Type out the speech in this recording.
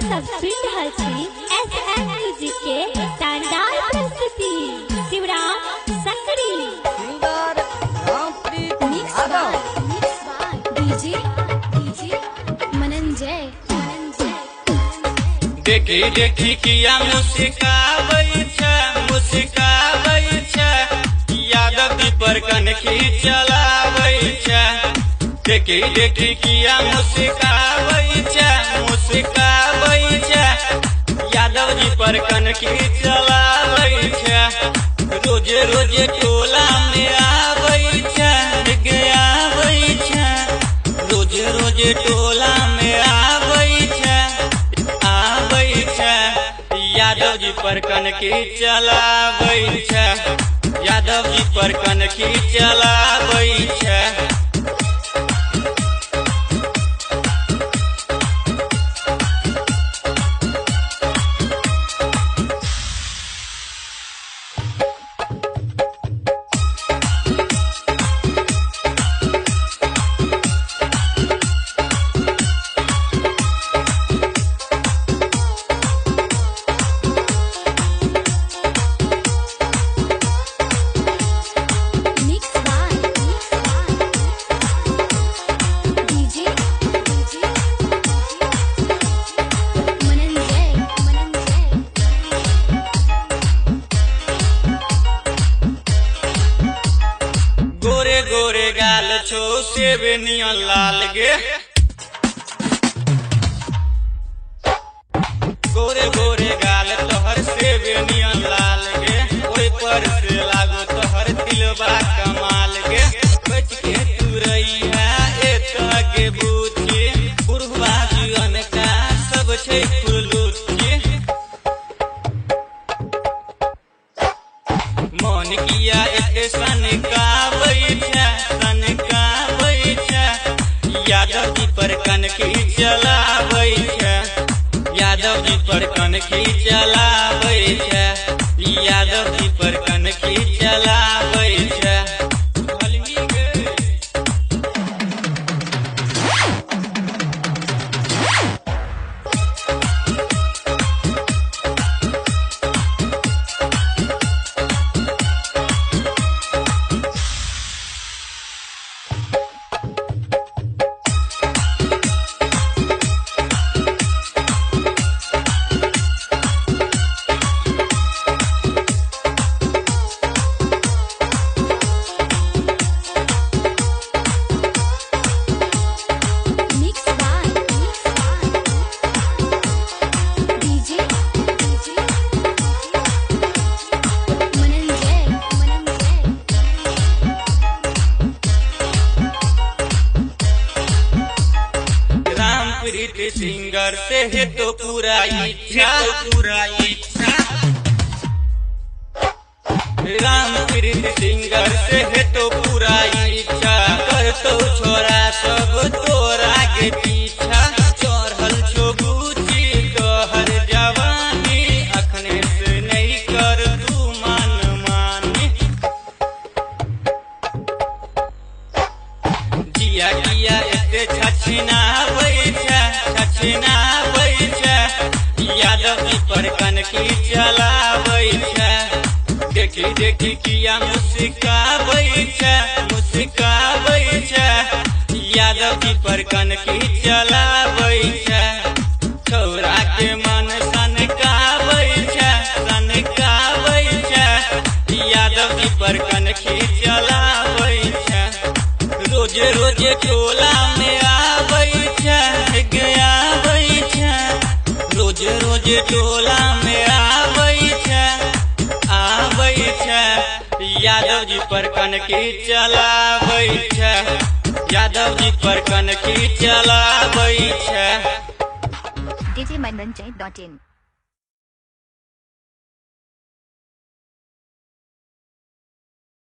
सब सुन रहल छी एसएम म्यूजिक के शानदार प्रस्तुति शिवराम सकरी सिंगर रामप्रीत यादव डीजे मनंजय देखी देखी किया मुस्काबै छै यादव जी पर कनखी चलाबै छै। देखी देखी किया मुस्काबै छै यादव जी पर कनखी चलाबै छै। रोजे रोजे टोला में आबै छै रोजे रोजे टोला में आबै छै यादव जी पर कनखी चलाबै छै। यादव जी पर कनखी चलाबै छै। गोरे गोरे गाल छो सेब नियन लाल गे गोरे गोरे गाल तोहर सेब नियन लाल गे ओइ पर से लागो तोहर दिलवा कमाल गे। बच के तू रही है एत के बूथी बुढ़वा जीवन का सब छै फुलूची। मन किया एते सनकाबै छै यादव जी पर कनखी चलाबै छै। यादव जी पर कनखी चलाबै छै। यादव जी पर कनखी चलाबै छै। रामप्रीत सिंगर से है तो पूरा इच्छा रामप्रीत सिंगर से है तो पूरा इच्छा कर तो छोरा सब तोरा के पीछा। चढ़ल छो गुची तोहर जवानी अखने से नहीं कर तू मन मानी। जिया किया एते छछनाबै छै यादव जी पर कनखी चलाबै छै। देखी देखी किया मुस्काबै छै यादव जी पर कनखी चलाबै छै। छौरा के मन सनकाबै छै यादव जी पर कनखी चलाबै छै। रोजे रोजे टोला में आबै छै रोजे रोजे टोला में आबै छै यादव जी पर कनखी चलाबै छै। यादव जी पर कनखी चलाबै छै। djmananjay.in